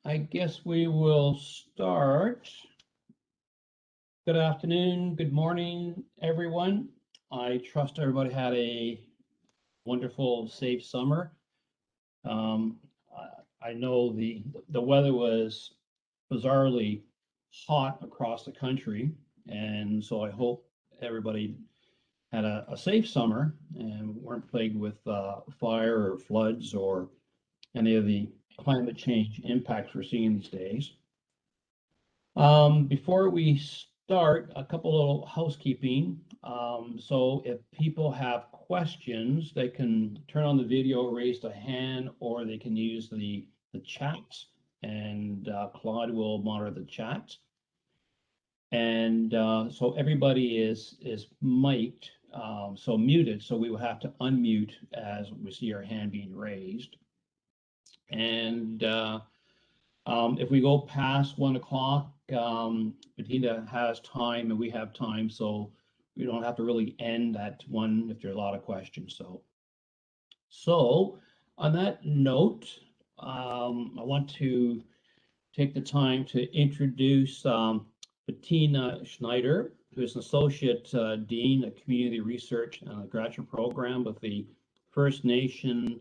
I guess we will start. Good afternoon, good morning, everyone. I trust everybody had a wonderful, safe summer. I know the weather was bizarrely hot across the country, and so I hope everybody had a safe summer and weren't plagued with fire or floods or any of the climate change impacts we're seeing these days. Before we start, a couple little housekeeping. So if people have questions, they can turn on the video, raise the hand, or they can use the chat, and Claude will monitor the chat. And so everybody is mic'd, so muted, so we will have to unmute as we see our hand being raised. And if we go past 1 o'clock, Bettina has time and we have time, so we don't have to really end at 1 if there's a lot of questions. So on that note, I want to take the time to introduce Bettina Schneider, who is an Associate Dean of Community Research and a graduate program with the First Nation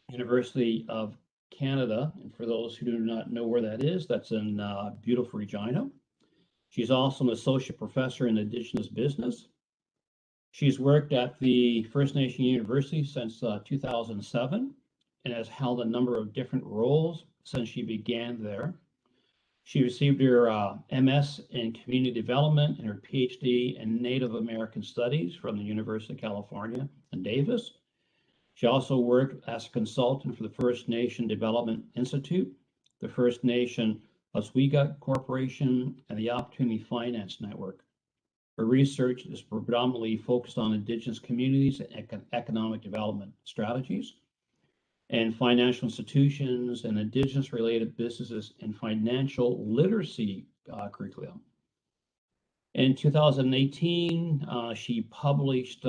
University of Canada. And for those who do not know where that is, that's in beautiful Regina. She's also an associate professor in Indigenous business. She's worked at the First Nation University since 2007 and has held a number of different roles since she began there. She received her MS in Community Development and her PhD in Native American Studies from the University of California in Davis. She also worked as a consultant for the First Nation Development Institute, the First Nation Oswego Corporation, and the Opportunity Finance Network. Her research is predominantly focused on Indigenous communities and economic development strategies, and financial institutions and Indigenous-related businesses and financial literacy curriculum. In 2018, she published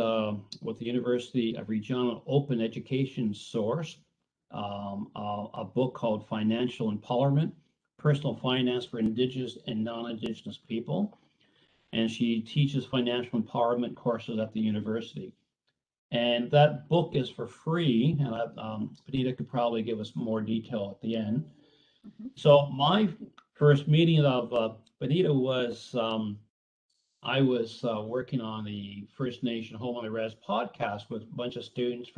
with the University of Regina Open Education Source a book called Financial Empowerment, Personal Finance for Indigenous and Non-Indigenous People. And she teaches financial empowerment courses at the university. And that book is for free, and Benita could probably give us more detail at the end. So my first meeting of Benita was, I was working on the First Nation Home on the Res podcast with a bunch of students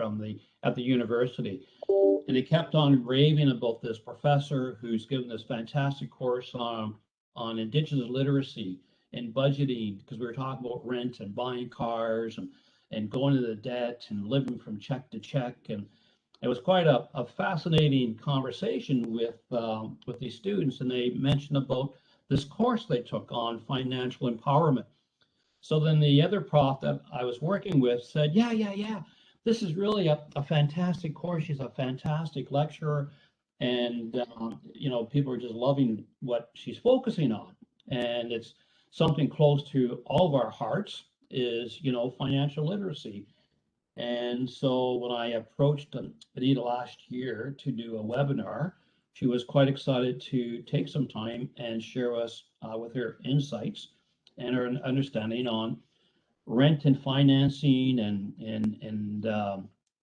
at the university. And they kept on raving about this professor who's given this fantastic course on Indigenous literacy and budgeting, because we were talking about rent and buying cars and going into the debt and living from check to check. And it was quite a fascinating conversation with these students. And they mentioned about this course they took on financial empowerment. So then the other prof that I was working with said, yeah, this is really a fantastic course. She's a fantastic lecturer. And, people are just loving what she's focusing on. And it's something close to all of our hearts is, financial literacy. And so when I approached Benita last year to do a webinar, she was quite excited to take some time and share us with her insights and her understanding on rent and financing and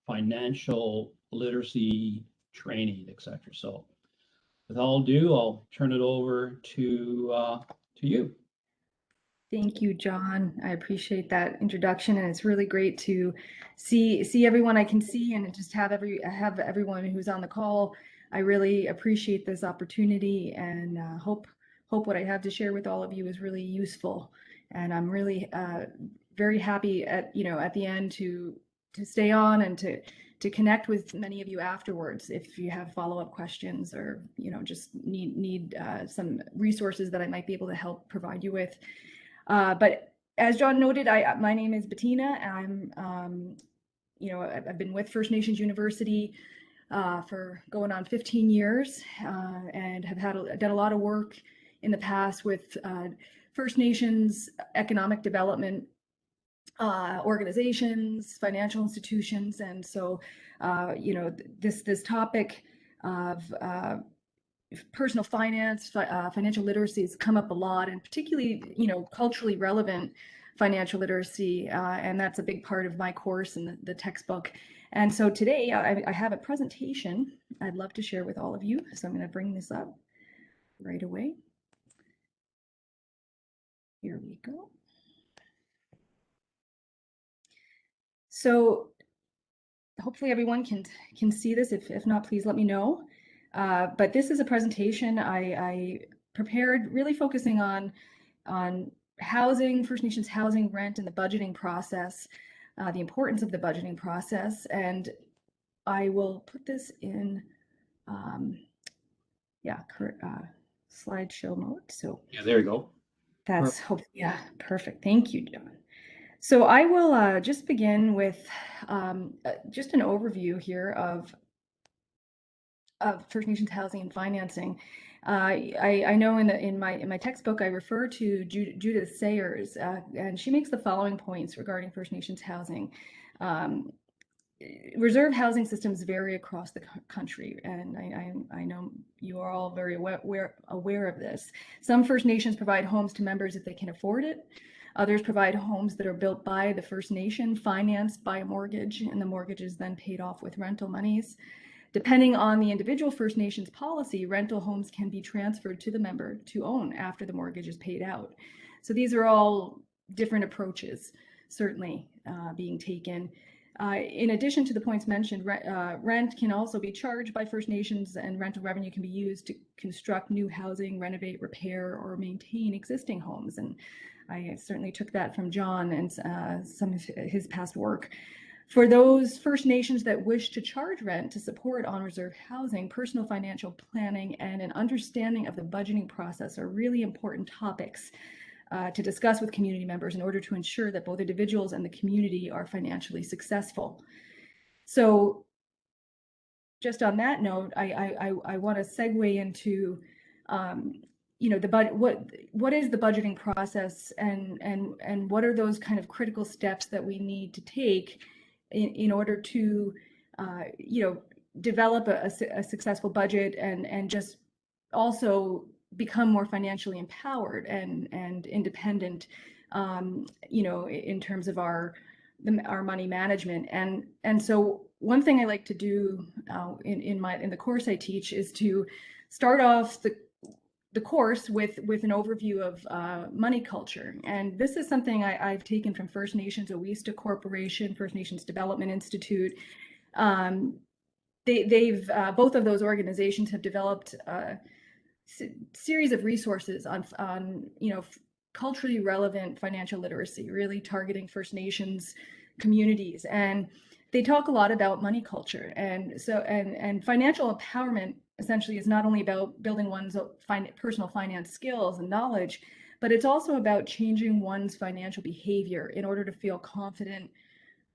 financial literacy training, etc. So with all due, I'll turn it over to you. Thank you, John. I appreciate that introduction, and it's really great to see everyone I can see and just have everyone who's on the call. I really appreciate this opportunity and hope what I have to share with all of you is really useful. And I'm really very happy at the end to stay on and to connect with many of you afterwards if you have follow-up questions or just need some resources that I might be able to help provide you with. But as John noted, my name is Bettina. I'm I've been with First Nations University for going on 15 years and have done a lot of work in the past with First Nations economic development organizations, financial institutions. And so, this topic of personal finance, financial literacy has come up a lot, and particularly, culturally relevant financial literacy. And that's a big part of my course and the textbook. And so today I have a presentation I'd love to share with all of you. So I'm going to bring this up right away. Here we go. So hopefully everyone can see this. If not, please let me know. But this is a presentation I prepared, really focusing on housing, First Nations housing, rent, and the budgeting process, the importance of the budgeting process. And I will put this in, slideshow mode. So Yeah, there you go. that's perfect. Thank you, John. So I will just begin with just an overview here of First Nations housing and financing. I know in my textbook I refer to Judith Sayers, and she makes the following points regarding First Nations housing. Reserve housing systems vary across the country, and I know you are all very aware of this. Some First Nations provide homes to members if they can afford it. Others provide homes that are built by the First Nation, financed by a mortgage, and the mortgage is then paid off with rental monies. Depending on the individual First Nations policy, rental homes can be transferred to the member to own after the mortgage is paid out. So these are all different approaches, certainly being taken. In addition to the points mentioned, rent can also be charged by First Nations, and rental revenue can be used to construct new housing, renovate, repair, or maintain existing homes. And I certainly took that from John and some of his past work. For those First Nations that wish to charge rent to support on-reserve housing, personal financial planning and an understanding of the budgeting process are really important topics to discuss with community members in order to ensure that both individuals and the community are financially successful. So just on that note, I want to segue into what is the budgeting process, and what are those kind of critical steps that we need to take in order to develop a successful budget and just also become more financially empowered and independent, in terms of our money management. And so one thing I like to do in the course I teach is to start off the course with an overview of money culture. And this is something I've taken from First Nations Owista Corporation, First Nations Development Institute. They've both of those organizations have developed series of resources on culturally relevant financial literacy, really targeting First Nations communities. And they talk a lot about money culture. And so and financial empowerment essentially is not only about building one's personal finance skills and knowledge, but it's also about changing one's financial behavior in order to feel confident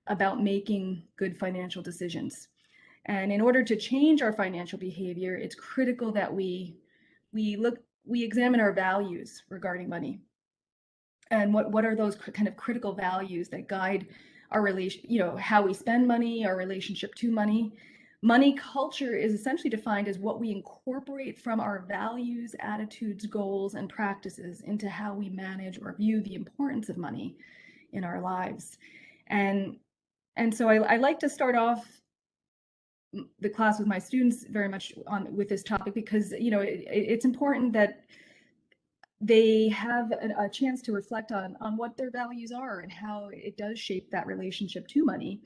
about making good financial decisions. And in order to change our financial behavior, it's critical that we examine our values regarding money. And what are those kind of critical values that guide our relation, how we spend money, our relationship to money. Money culture is essentially defined as what we incorporate from our values, attitudes, goals, and practices into how we manage or view the importance of money in our lives. And so I like to start off the class with my students very much with this topic, because it's important that they have a chance to reflect on what their values are and how it does shape that relationship to money.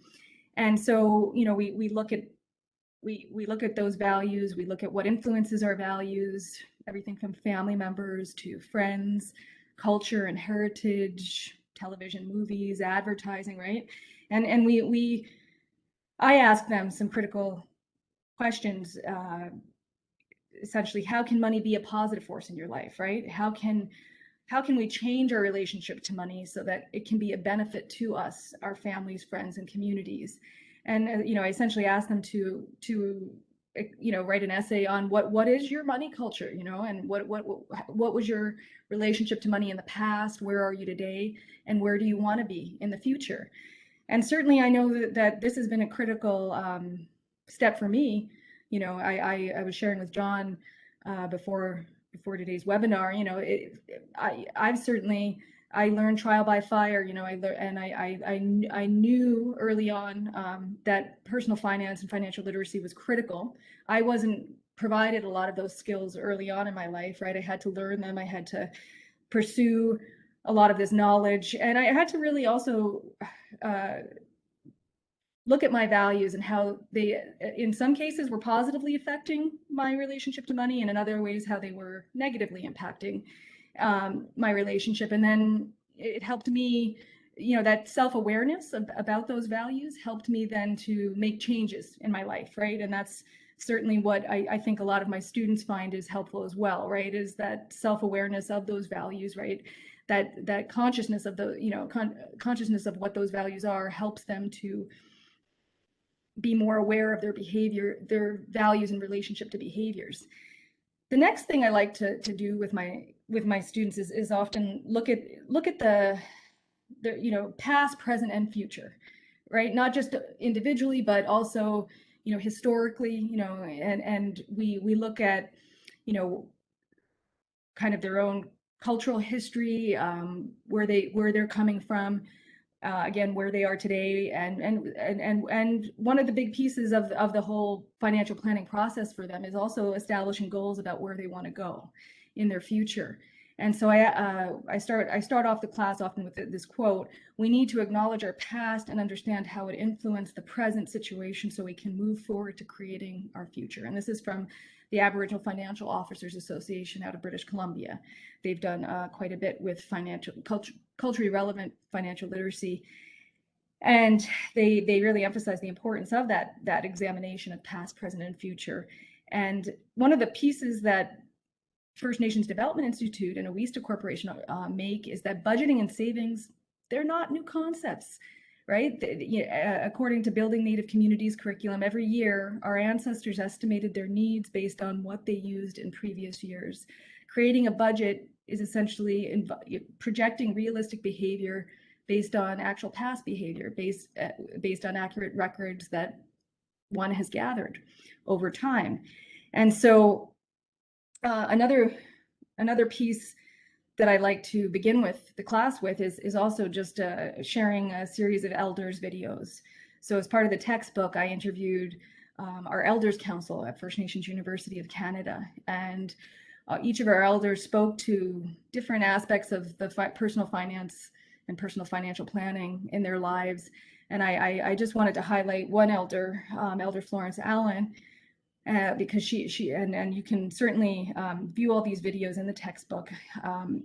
And so we look at those values, we look at what influences our values, everything from family members to friends, culture and heritage, television, movies, advertising, right? And I ask them some critical questions, essentially, how can money be a positive force in your life, right? How can we change our relationship to money so that it can be a benefit to us, our families, friends, and communities? And I essentially ask them to write an essay on what is your money culture, and what was your relationship to money in the past, where are you today, and where do you want to be in the future. And certainly I know that this has been a critical step for me. I was sharing with John before today's webinar. I've certainly, I learned trial by fire. I knew early on that personal finance and financial literacy was critical. I wasn't provided a lot of those skills early on in my life, right? I had to learn them. I had to pursue a lot of this knowledge, and I had to really also look at my values and how they, in some cases, were positively affecting my relationship to money, and in other ways, how they were negatively impacting my relationship. And then it helped me, that self-awareness about those values helped me then to make changes in my life, right? And that's certainly what I think a lot of my students find is helpful as well, right? Is that self-awareness of those values, right? That consciousness of the, consciousness of what those values are helps them to be more aware of their behavior, their values in relationship to behaviors. The next thing I like to do with my students is often look at the past, present, and future, right? Not just individually, but also historically, and we look at kind of their own cultural history, where they're coming from, again, where they are today, and one of the big pieces of the whole financial planning process for them is also establishing goals about where they want to go in their future. And so I start off the class often with this quote: "We need to acknowledge our past and understand how it influenced the present situation so we can move forward to creating our future." And this is from the Aboriginal Financial Officers Association out of British Columbia. They've done quite a bit with culturally relevant financial literacy, and they really emphasize the importance of that examination of past, present, and future. And one of the pieces that First Nations Development Institute and Awista Corporation make is that budgeting and savings, they're not new concepts, right? According to Building Native Communities curriculum, every year our ancestors estimated their needs based on what they used in previous years. Creating a budget is essentially projecting realistic behavior based on actual past behavior, based on accurate records that one has gathered over time. And so another piece that I like to begin with the class with is also just sharing a series of elders videos. So as part of the textbook, I interviewed our Elders Council at First Nations University of Canada, and each of our elders spoke to different aspects of the personal finance and personal financial planning in their lives. And I just wanted to highlight one elder, Elder Florence Allen, because she and you can certainly view all these videos in the textbook.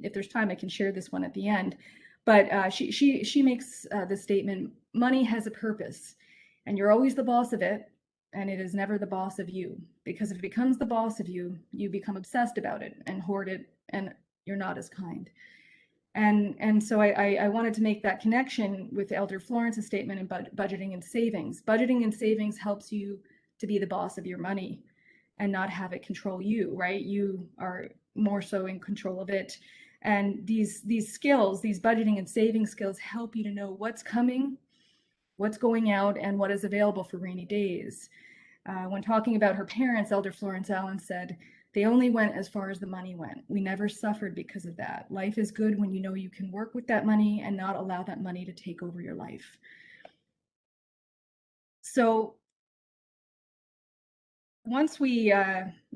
If there's time, I can share this one at the end. But she makes the statement: "Money has a purpose, and you're always the boss of it, and it is never the boss of you. Because if it becomes the boss of you, you become obsessed about it and hoard it, and you're not as kind." And so I wanted to make that connection with Elder Florence's statement in budgeting and savings. Budgeting and savings helps you to be the boss of your money and not have it control you, right? You are more so in control of it. And these skills, these budgeting and saving skills, help you to know what's coming, what's going out, and what is available for rainy days. When talking about her parents, Elder Florence Allen said, "They only went as far as the money went. We never suffered because of that. Life is good when you know you can work with that money and not allow that money to take over your life." So once we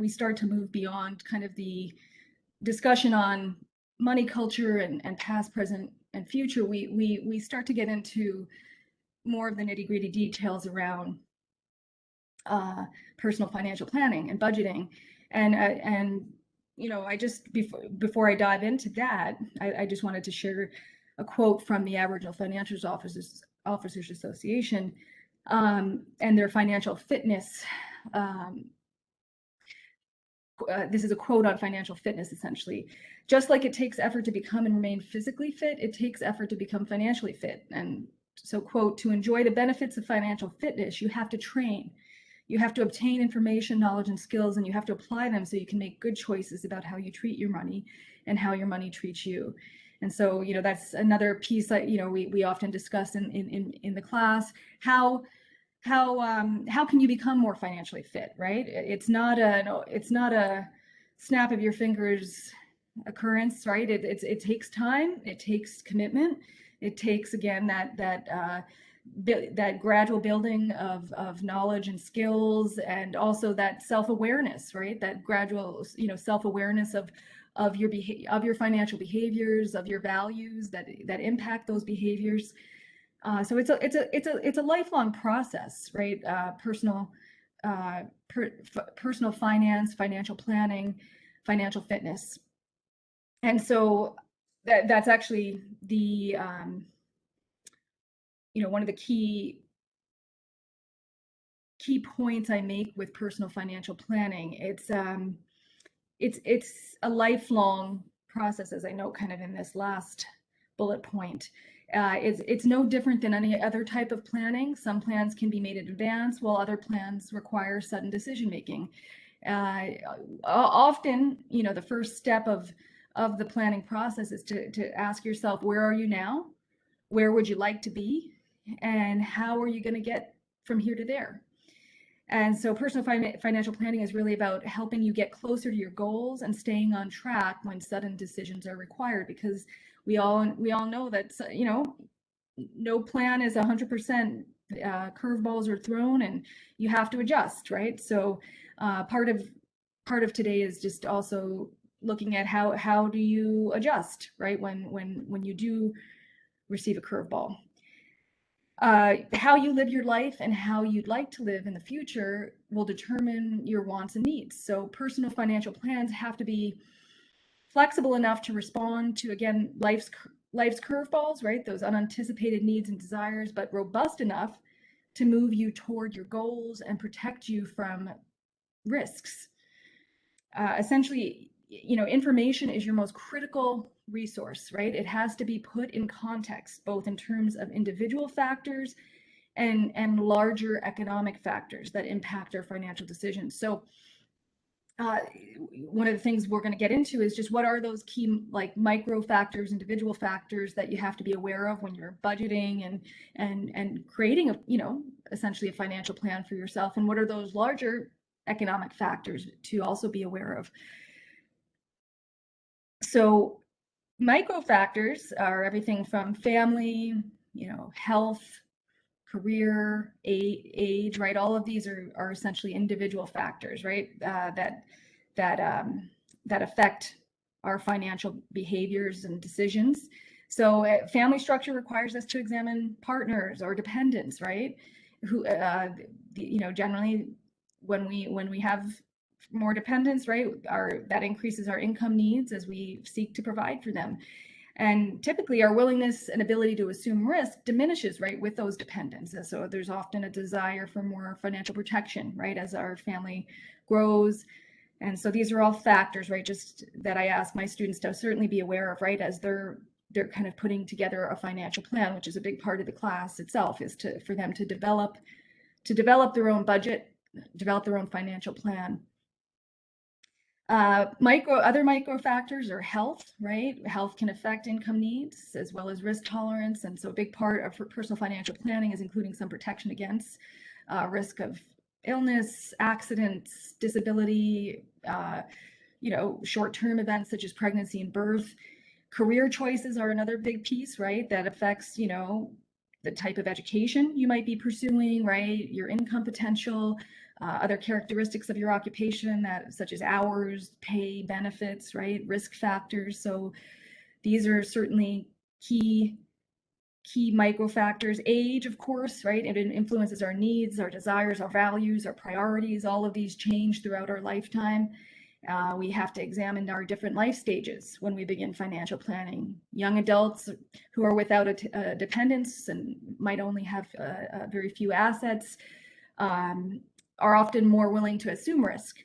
start to move beyond kind of the discussion on money culture and past, present, and future, we start to get into more of the nitty-gritty details around personal financial planning and budgeting. And I just before I dive into that, I just wanted to share a quote from the Aboriginal Financial Officers Association and their financial fitness. This is a quote on financial fitness, essentially. "Just like it takes effort to become and remain physically fit, it takes effort to become financially fit." And so, quote, "To enjoy the benefits of financial fitness, you have to train. You have to obtain information, knowledge, and skills, and you have to apply them so you can make good choices about how you treat your money and how your money treats you. And so, that's another piece that, we often discuss in the class. How can you become more financially fit, right? It's not a snap of your fingers occurrence, right? It takes time, it takes commitment, it takes, again, that gradual building of knowledge and skills, and also that self-awareness, right? That gradual, self-awareness of your financial behaviors, of your values that impact those behaviors. So it's a lifelong process, right? Personal finance, financial planning, financial fitness. And so that's actually the one of the key points I make with personal financial planning. It's a lifelong process, as I know kind of in this last bullet point. It's no different than any other type of planning. Some plans can be made in advance, while other plans require sudden decision making. Often, the first step of the planning process is to ask yourself, where are you now? Where would you like to be? And how are you going to get from here to there? And so personal financial planning is really about helping you get closer to your goals and staying on track when sudden decisions are required, because we all know that, no plan is 100%. Curveballs are thrown and you have to adjust, right? So part of today is just also looking at how do you adjust, right? When you do receive a curveball. How you live your life and how you'd like to live in the future will determine your wants and needs. So personal financial plans have to be flexible enough to respond to, again, life's curveballs, right? Those unanticipated needs and desires, but robust enough to move you toward your goals and protect you from risks. Essentially, information is your most critical resource, right? It has to be put in context, both in terms of individual factors and larger economic factors that impact our financial decisions. So one of the things we're going to get into is just what are those key, like, micro factors, individual factors that you have to be aware of when you're budgeting and creating essentially a financial plan for yourself, and what are those larger economic factors to also be aware of. So micro factors are everything from family, health, career, age, right? All of these are essentially individual factors, right? That affect our financial behaviors and decisions. So family structure requires us to examine partners or dependents, right? Who, generally when we have more dependents, right, that increases our income needs as we seek to provide for them. And typically our willingness and ability to assume risk diminishes, right, with those dependents. And so there's often a desire for more financial protection, right, as our family grows. And so these are all factors, right, just that I ask my students to certainly be aware of, right, as they're kind of putting together a financial plan, which is a big part of the class itself, is for them to develop their own budget, develop their own financial plan. Other micro factors are health, right? Health can affect income needs as well as risk tolerance. And so a big part of personal financial planning is including some protection against risk of illness, accidents, disability, short-term events such as pregnancy and birth. Career choices are another big piece, right? That affects, the type of education you might be pursuing, right? Your income potential, other characteristics of your occupation, such as hours, pay, benefits, right? Risk factors. So these are certainly key micro factors. Age, of course, right? It influences our needs, our desires, our values, our priorities. All of these change throughout our lifetime. We have to examine our different life stages when we begin financial planning. Young adults who are without a dependence and might only have very few assets are often more willing to assume risk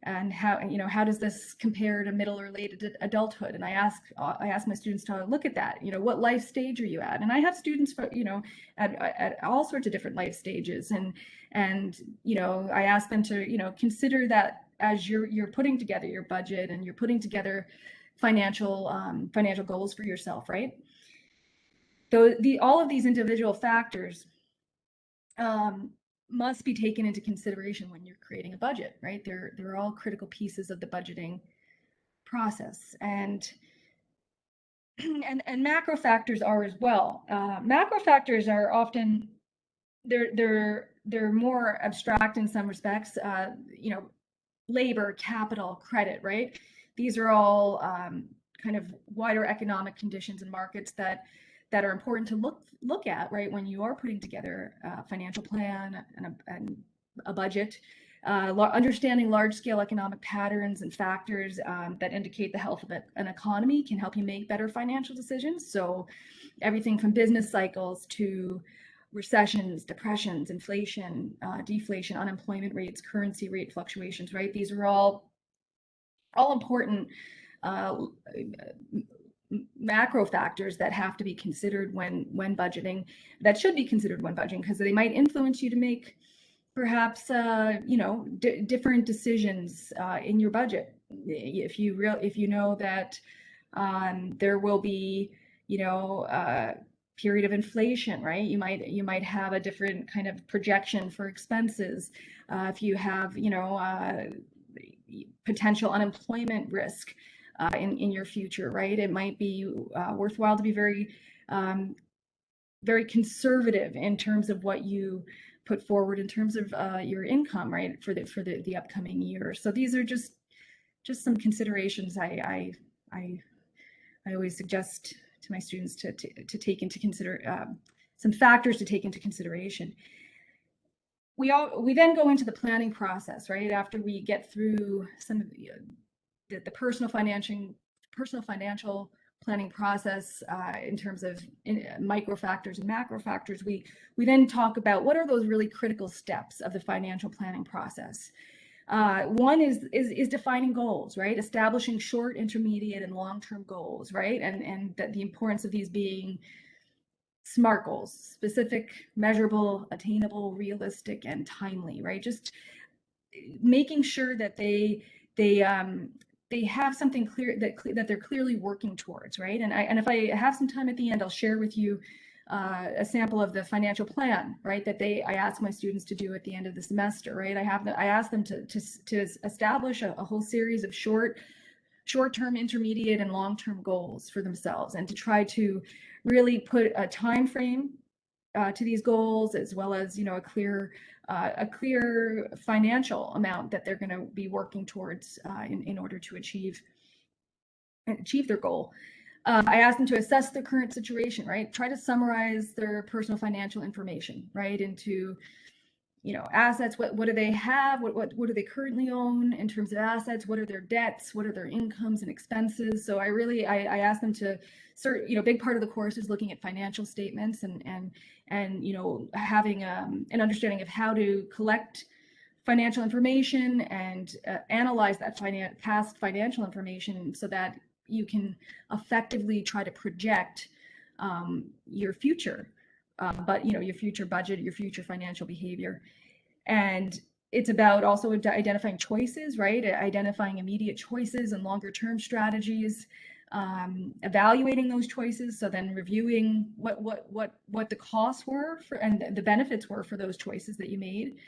and how does this compare to middle or late adulthood? And I ask my students to look at that. What life stage are you at? And I have students for, at all sorts of different life stages, and I ask them to consider that as you're putting together your budget and you're putting together financial goals for yourself, right? Though all of these individual factors must be taken into consideration when you're creating a budget, right? They're all critical pieces of the budgeting process, and macro factors are as well. Macro factors are often they're more abstract in some respects. Labor, capital, credit, right? These are all kind of wider economic conditions and markets that are important to look at, right, when you are putting together a financial plan and a budget. Understanding large-scale economic patterns and factors that indicate the health of an economy can help you make better financial decisions. So everything from business cycles to recessions, depressions, inflation, deflation, unemployment rates, currency rate fluctuations, right? These are all important macro factors that have to be considered when budgeting, that should be considered when budgeting, because they might influence you to make perhaps different decisions in your budget. If you know that there will be period of inflation, right? You might have a different kind of projection for expenses. If you have potential unemployment risk in your future, right? It might be worthwhile to be very conservative in terms of what you put forward in terms of your income, right, for the upcoming year. So these are just some considerations I always suggest to my students to take into some factors to take into consideration. We then go into the planning process, right? After we get through some of the personal financial planning process in terms of micro factors and macro factors, we then talk about what are those really critical steps of the financial planning process. One is defining goals, right? Establishing short, intermediate, and long-term goals, right? And the importance of these being SMART goals: specific, measurable, attainable, realistic, and timely, right? Just making sure that they have something clear that they're clearly working towards, right? And if I have some time at the end, I'll share with you a sample of the financial plan, right, that I ask my students to do at the end of the semester, right? I ask them to establish a whole series of short-term, intermediate, and long-term goals for themselves, and to try to really put a time frame to these goals, as well as a clear financial amount that they're going to be working towards in order to achieve their goal. I asked them to assess their current situation, right? Try to summarize their personal financial information, right, into assets. What do they have? What do they currently own in terms of assets? What are their debts? What are their incomes and expenses? So I asked them to big part of the course is looking at financial statements and having an understanding of how to collect financial information and analyze that past financial information so that you can effectively try to project your future, but your future budget, your future financial behavior. And it's about also identifying choices, right? Identifying immediate choices and longer term strategies, evaluating those choices. So then reviewing what the costs were and the benefits were for those choices that you made,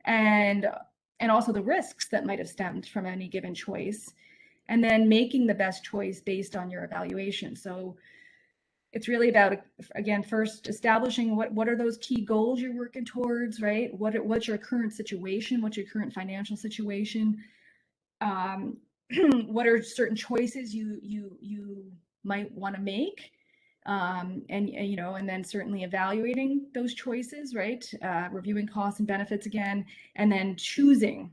and also the risks that might have stemmed from any given choice, and then making the best choice based on your evaluation. So it's really about, again, first establishing what are those key goals you're working towards, right? What's your current situation? What's your current financial situation? What are certain choices you might want to make? And then certainly evaluating those choices, right? Reviewing costs and benefits again, and then choosing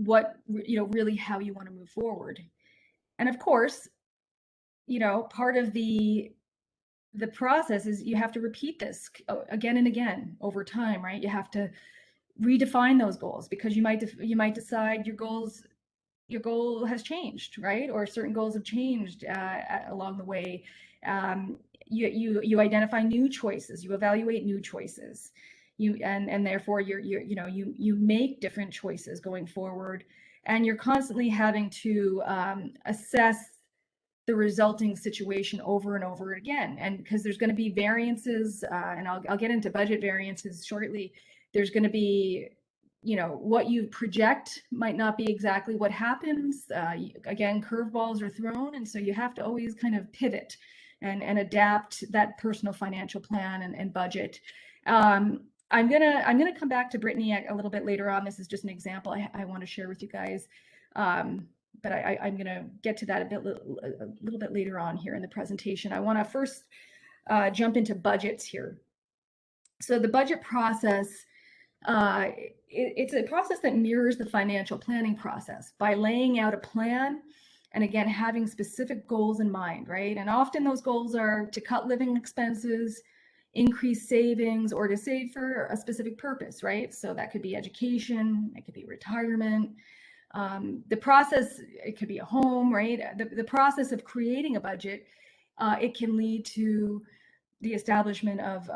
what, really how you want to move forward. And of course, part of the process is you have to repeat this again and again over time, right? You have to redefine those goals, because you might decide your goal has changed, right? Or certain goals have changed along the way. You identify new choices, you evaluate new choices, and therefore you make different choices going forward, and you're constantly having to assess the resulting situation over and over again. And because there's going to be variances, and I'll get into budget variances shortly. There's going to be, what you project might not be exactly what happens. Again, curveballs are thrown, and so you have to always kind of pivot and adapt that personal financial plan and budget. I'm gonna come back to Brittany a little bit later on. This is just an example I want to share with you guys. But I'm going to get to that a little bit later on here in the presentation. I want to first jump into budgets here. So the budget process, it's a process that mirrors the financial planning process by laying out a plan and, again, having specific goals in mind, right? And often those goals are to cut living expenses, increase savings, or to save for a specific purpose, right? So that could be education, it could be retirement. The process, it could be a home, right? The process of creating a budget, it can lead to the establishment of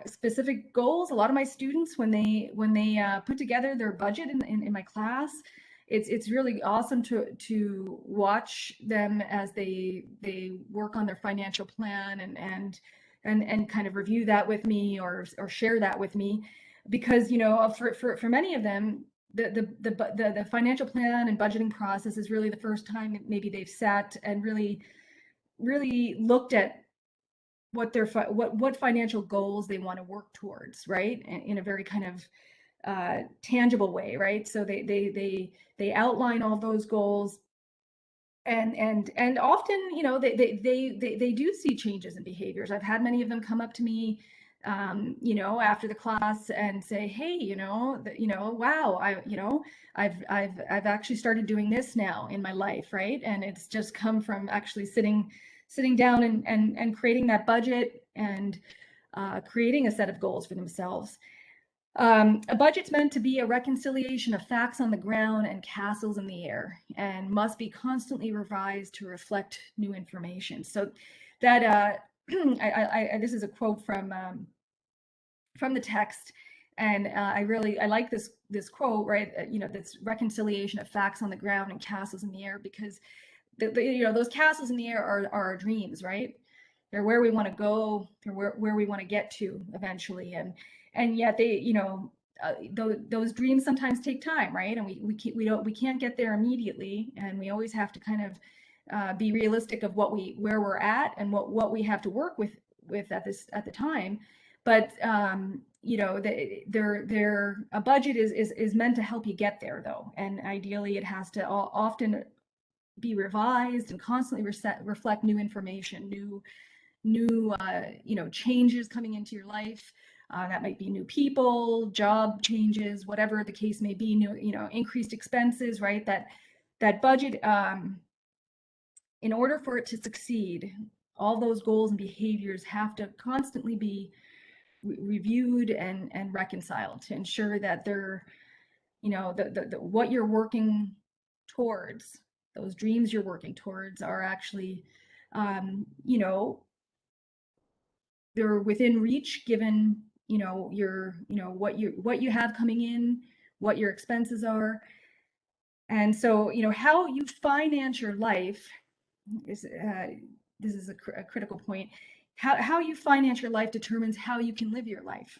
specific goals. A lot of my students, when they put together their budget in my class, it's really awesome to watch them as they work on their financial plan and kind of review that with me or share that with me. Because for many of them, the financial plan and budgeting process is really the first time maybe they've sat and really looked at what financial goals they want to work towards, right? In a very kind of tangible way, right? So they outline all those goals, and often they do see changes in behaviors. I've had many of them come up to me after the class and say, hey, wow, I've actually started doing this now in my life, right? And it's just come from actually sitting down and creating that budget and creating a set of goals for themselves. A budget's meant to be a reconciliation of facts on the ground and castles in the air, and must be constantly revised to reflect new information. So that this is a quote from the text, and I like this quote, right? That's reconciliation of facts on the ground and castles in the air, because those castles in the air are our dreams, right? They're where we want to go, they're where we want to get to eventually, and yet they, those dreams sometimes take time, right? And we can't get there immediately, and we always have to kind of be realistic of where we're at and what we have to work with at the time. But a budget is meant to help you get there, though, and ideally it has to often be revised and constantly reflect new information, new changes coming into your life. That might be new people, job changes, whatever the case may be, increased expenses, right? That budget, in order for it to succeed, all those goals and behaviors have to constantly be reviewed and reconciled to ensure that they're, what you're working towards, those dreams you're working towards, are actually, they're within reach, given what you have coming in, what your expenses are. And so how you finance your life is this is a critical point. How you finance your life determines how you can live your life.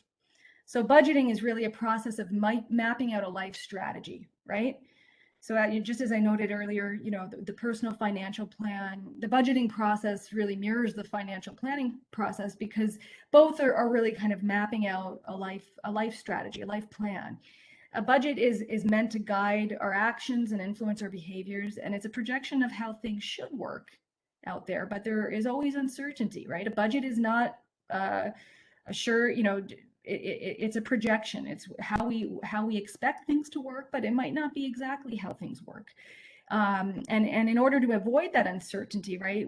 So budgeting is really a process of mapping out a life strategy, right? So just as I noted earlier, the personal financial plan, the budgeting process really mirrors the financial planning process, because both are really kind of mapping out a life strategy, a life plan. A budget is meant to guide our actions and influence our behaviors, and it's a projection of how things should work out there, but there is always uncertainty, right? A budget is not a sure, it's a projection. It's how we expect things to work, but it might not be exactly how things work. And in order to avoid that uncertainty, right,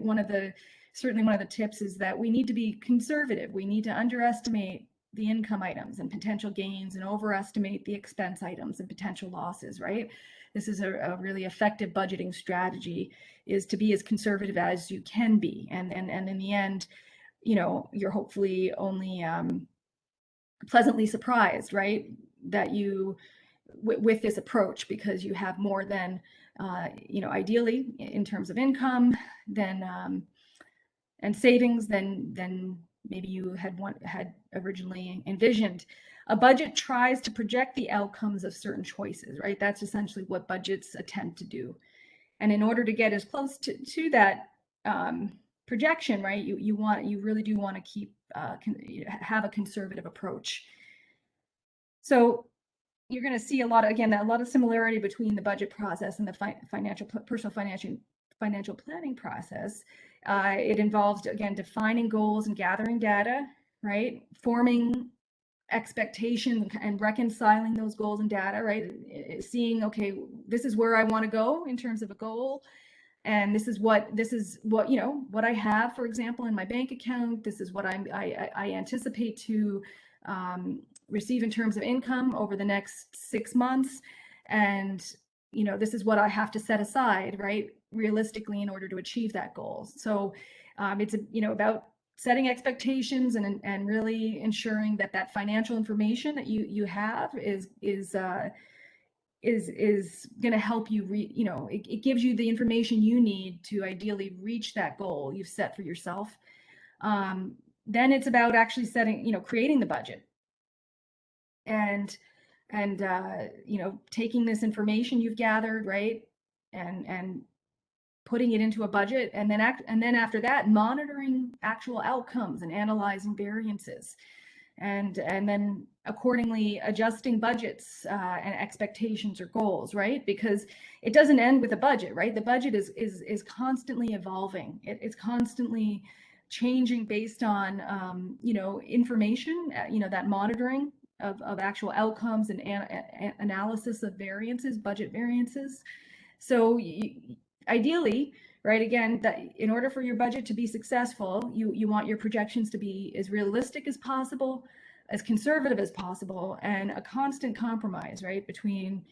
certainly one of the tips is that we need to be conservative. We need to underestimate the income items and potential gains and overestimate the expense items and potential losses, right? This is a really effective budgeting strategy, is to be as conservative as you can be. And in the end, you're hopefully only pleasantly surprised, right? That you, with this approach, because you have more than, ideally in terms of income, than and savings than maybe you had originally envisioned. A budget tries to project the outcomes of certain choices, right? That's essentially what budgets attempt to do. And in order to get as close to that projection, right, you really do want to keep have a conservative approach. So you're going to see a lot of similarity between the budget process and the personal financial planning process. It involves, again, defining goals and gathering data, right? Forming expectations and reconciling those goals and data, right? Seeing, okay, this is where I want to go in terms of a goal. And this is what what I have, for example, in my bank account. This is what I anticipate to receive in terms of income over the next 6 months. And, this is what I have to set aside, right, realistically, in order to achieve that goal. So it's, about setting expectations and really ensuring that financial information that you have is going to help you it gives you the information you need to ideally reach that goal you've set for yourself. Then it's about actually creating the budget and taking this information you've gathered, right, and putting it into a budget, and then after that, monitoring actual outcomes and analyzing variances, and then accordingly adjusting budgets and expectations or goals, right? Because it doesn't end with a budget, right? The budget is constantly evolving. It's constantly changing based on information, that monitoring of actual outcomes and analysis of variances, budget variances. So ideally, right, again, that in order for your budget to be successful, you want your projections to be as realistic as possible, as conservative as possible, and a constant compromise, right, between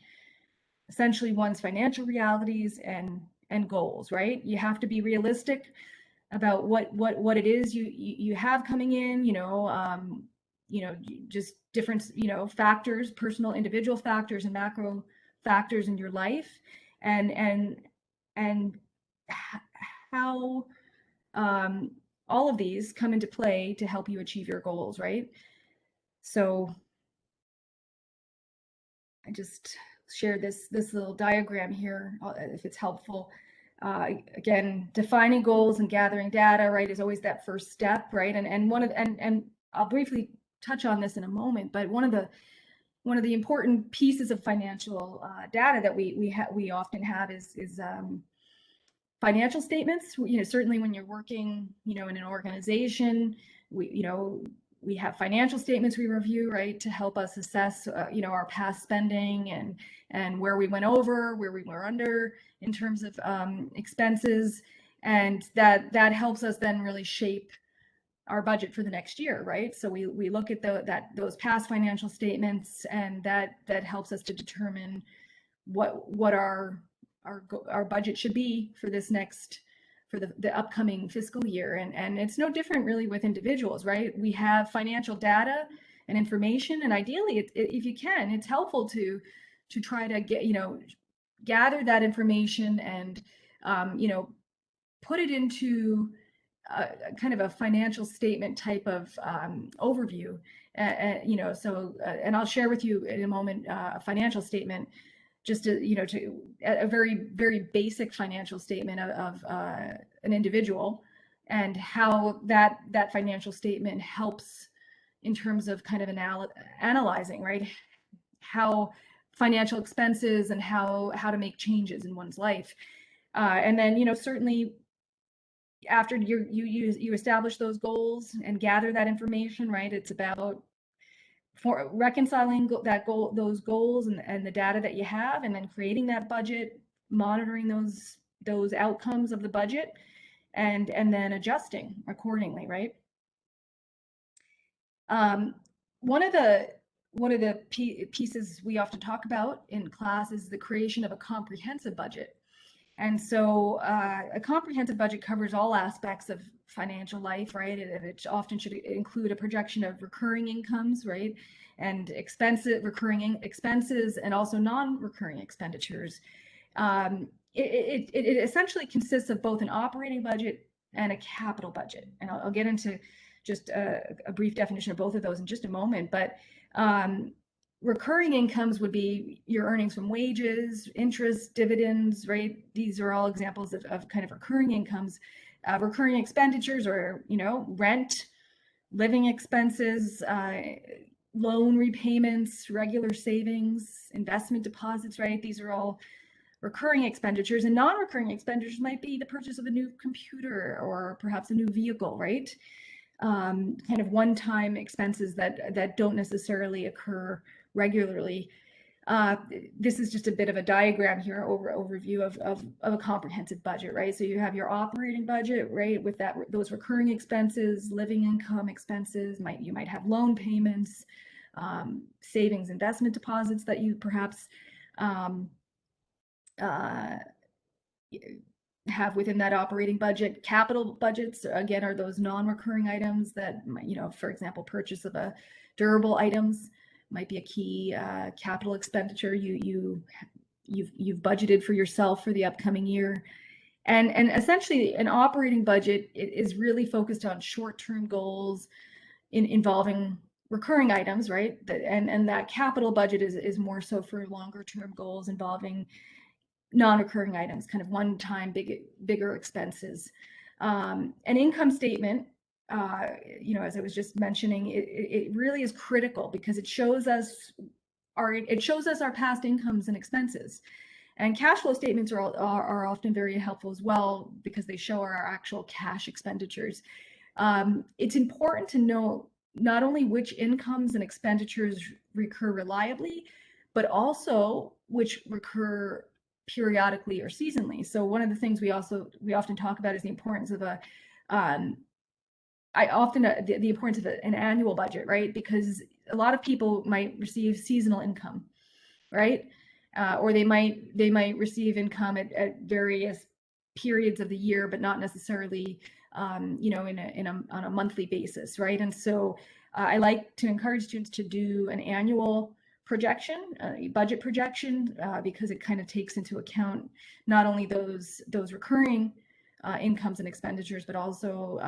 essentially one's financial realities and goals, right? You have to be realistic about what it is you have coming in, just different, factors, personal individual factors and macro factors in your life, and how all of these come into play to help you achieve your goals, right? So I just shared this little diagram here, if it's helpful. Again, defining goals and gathering data, right, is always that first step, right? And I'll briefly touch on this in a moment, but one of the important pieces of financial data that we often have is financial statements. Certainly when you're working, in an organization, we have financial statements we review, right, to help us assess, our past spending and where we went over, where we were under in terms of expenses, and that helps us then really shape our budget for the next year, right? So we look at those past financial statements, and that helps us to determine what our budget should be for the upcoming fiscal year. And it's no different really with individuals, right? We have financial data and information, and ideally, if you can, it's helpful to try to gather that information and put it into kind of a financial statement type of overview. And I'll share with you in a moment a financial statement, just a very, very basic financial statement of an individual, and how that financial statement helps in terms of kind of analyzing, right, how financial expenses and how to make changes in one's life. And then, certainly after you establish those goals and gather that information, right, it's about reconciling those goals and the data that you have, and then creating that budget, monitoring those outcomes of the budget, and then adjusting accordingly, right? one of the pieces we often talk about in class is the creation of a comprehensive budget. And so a comprehensive budget covers all aspects of financial life, right? It often should include a projection of recurring incomes, right? And recurring expenses, and also non-recurring expenditures. It essentially consists of both an operating budget and a capital budget. And I'll get into just a brief definition of both of those in just a moment. But recurring incomes would be your earnings from wages, interest, dividends, right? These are all examples of kind of recurring incomes. Recurring expenditures are, rent, living expenses, loan repayments, regular savings, investment deposits, right? These are all recurring expenditures. And non-recurring expenditures might be the purchase of a new computer or perhaps a new vehicle, right? Kind of one-time expenses that don't necessarily occur regularly. This is just a bit of a diagram here, overview of a comprehensive budget, right? So you have your operating budget, right, with those recurring expenses, living income expenses. You might have loan payments, savings, investment deposits that you perhaps have within that operating budget. Capital budgets, again, are those non-recurring items that, for example, purchase of a durable items might be a key capital expenditure you've budgeted for yourself for the upcoming year. And essentially an operating budget is really focused on short-term goals involving recurring items, right? And that capital budget is more so for longer-term goals involving non-recurring items, kind of one-time bigger expenses. An income statement, as I was just mentioning, it really is critical because it shows us our past incomes and expenses. And cash flow statements are often very helpful as well because they show our actual cash expenditures. It's important to know not only which incomes and expenditures recur reliably, but also which recur periodically or seasonally. So one of the things we often talk about is the importance of the importance of an annual budget, right? Because a lot of people might receive seasonal income, right? Or they might receive income at various periods of the year, but not necessarily, on a monthly basis, right? And so I like to encourage students to do an annual projection, budget projection, because it kind of takes into account not only those recurring incomes and expenditures, but also,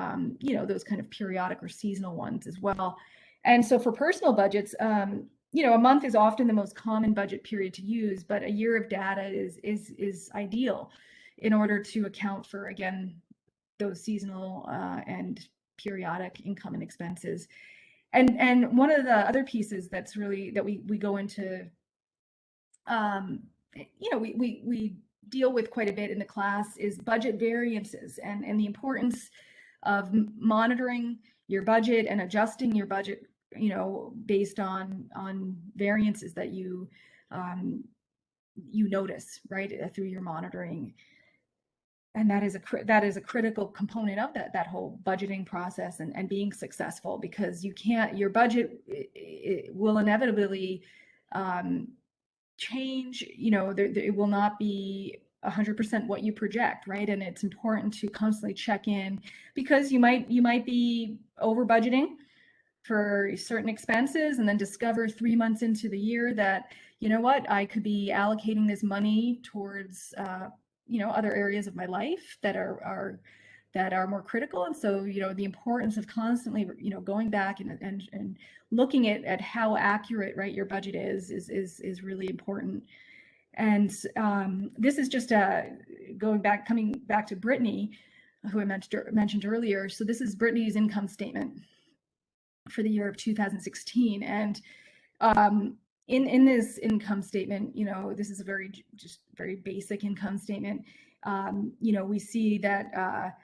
those kind of periodic or seasonal ones as well. And so for personal budgets, a month is often the most common budget period to use, but a year of data is ideal in order to account for, again, those seasonal and periodic income and expenses. And one of the other pieces that's really that we go into, we deal with quite a bit in the class is budget variances and the importance of monitoring your budget and adjusting your budget, based on variances that you notice, right, through your monitoring. And that is a critical component of that whole budgeting process and being successful, because your budget it will inevitably change. It will not be 100% what you project, right? And it's important to constantly check in, because you might be over budgeting for certain expenses and then discover 3 months into the year that, I could be allocating this money towards other areas of my life that are more critical. And so, the importance of constantly, going back and looking at how accurate, right, your budget is really important. And this is just coming back to Brittany, who I mentioned earlier. So this is Brittany's income statement for the year of 2016. And in this income statement, this is a very basic income statement. We see that,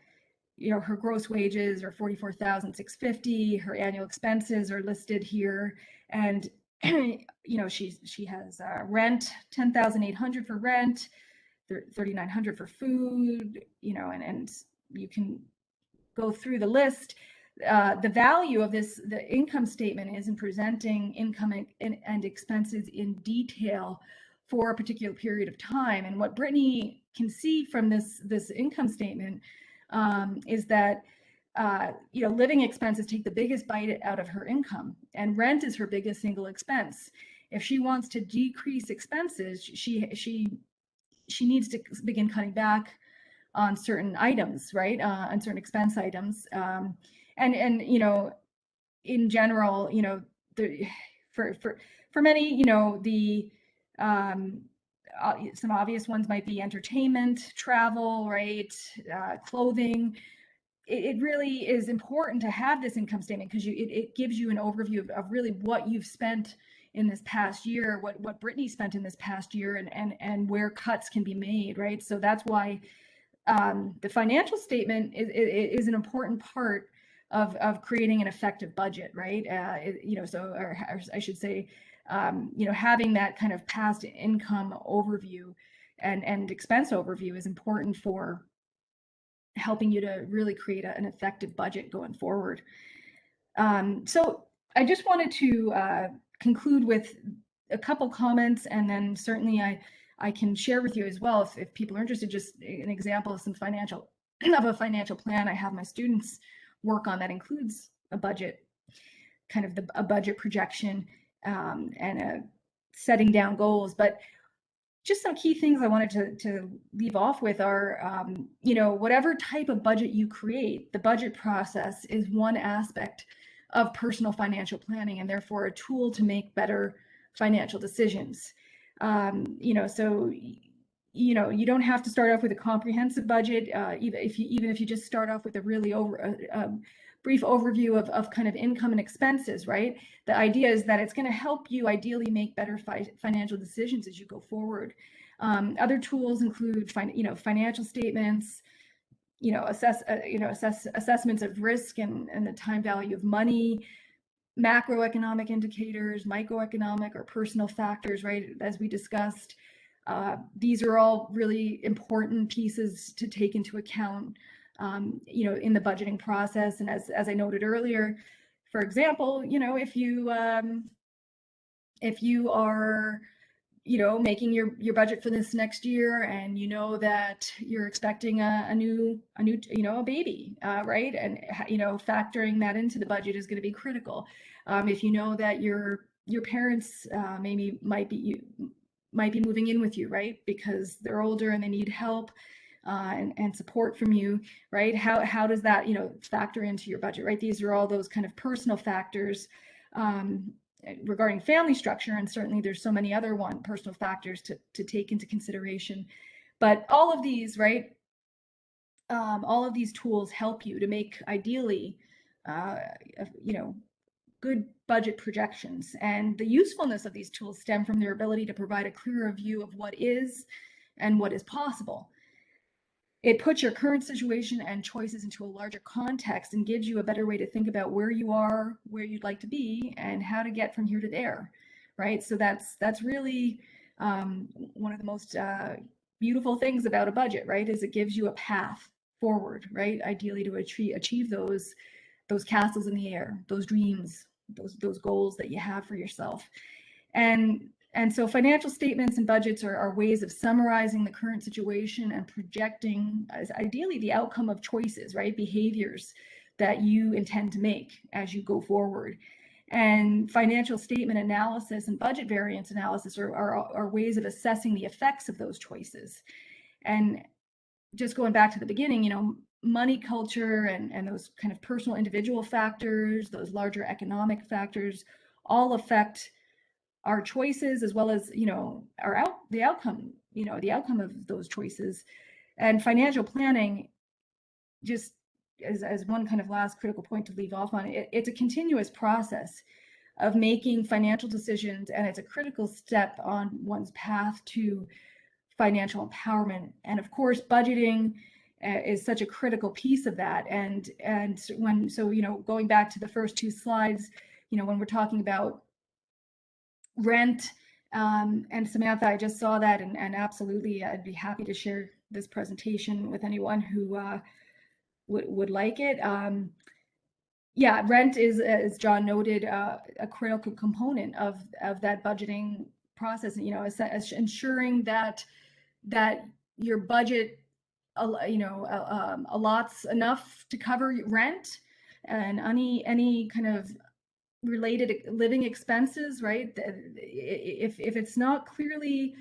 her gross wages are $44,650. Her annual expenses are listed here. And, she has rent, $10,800 for rent, $3,900 for food, and you can go through the list. the value of the income statement is in presenting income and expenses in detail for a particular period of time. And what Brittany can see from this income statement is that living expenses take the biggest bite out of her income, and rent is her biggest single expense. If she wants to decrease expenses, she needs to begin cutting back on certain items, right? On certain expense items. And in general, for many, some obvious ones might be entertainment, travel, right? Clothing. It really is important to have this income statement because it gives you an overview of really what you've spent in this past year, what Brittany spent in this past year, and where cuts can be made, right? So that's why the financial statement is an important part of creating an effective budget, right? Or I should say, having that kind of past income overview and expense overview is important for helping you to really create an effective budget going forward. So I just wanted to conclude with a couple comments, and then certainly I can share with you as well if people are interested, just an example of some of a financial plan I have my students work on that includes a budget, kind of a budget projection, and setting down goals. But just some key things I wanted to leave off with are, whatever type of budget you create, the budget process is one aspect of personal financial planning, and therefore a tool to make better financial decisions. So you don't have to start off with a comprehensive budget, even if you just start off with a really brief overview of kind of income and expenses, right? The idea is that it's going to help you ideally make better financial decisions as you go forward. Other tools include financial statements, assessments of risk and the time value of money, macroeconomic indicators, microeconomic or personal factors, right? As we discussed, these are all really important pieces to take into account, in the budgeting process. And as I noted earlier, for example, if you are making your budget for this next year, and that you're expecting a new baby, right? And factoring that into the budget is going to be critical. If you know that your parents might be moving in with you, right? Because they're older and they need help and support from you, right? How does that factor into your budget, right? These are all those kind of personal factors regarding family structure, and certainly there's so many other personal factors to take into consideration. But all of these, right? All of these tools help you to make ideally, good budget projections. And the usefulness of these tools stem from their ability to provide a clearer view of what is and what is possible. It puts your current situation and choices into a larger context and gives you a better way to think about where you are, where you'd like to be, and how to get from here to there, right? So that's really one of the most beautiful things about a budget, right? Is it gives you a path forward, right? Ideally to achieve those castles in the air, those dreams, those goals that you have for yourself. And so financial statements and budgets are ways of summarizing the current situation and projecting, ideally, the outcome of choices, right? Behaviors that you intend to make as you go forward. And financial statement analysis and budget variance analysis are ways of assessing the effects of those choices. And just going back to the beginning, money culture and those kind of personal individual factors, those larger economic factors, all affect our choices, as well as the outcome of those choices. And financial planning, just as one kind of last critical point to leave off on, it's a continuous process of making financial decisions, and it's a critical step on one's path to financial empowerment. And of course, budgeting is such a critical piece of that. And going back to the first two slides, when we're talking about rent, and Samantha, I just saw that, and absolutely, I'd be happy to share this presentation with anyone who would like it. Yeah, rent is, as John noted, a critical component of that budgeting process. You know, ensuring that your budget, allots enough to cover rent and any kind of related living expenses, right? If it's not clearly,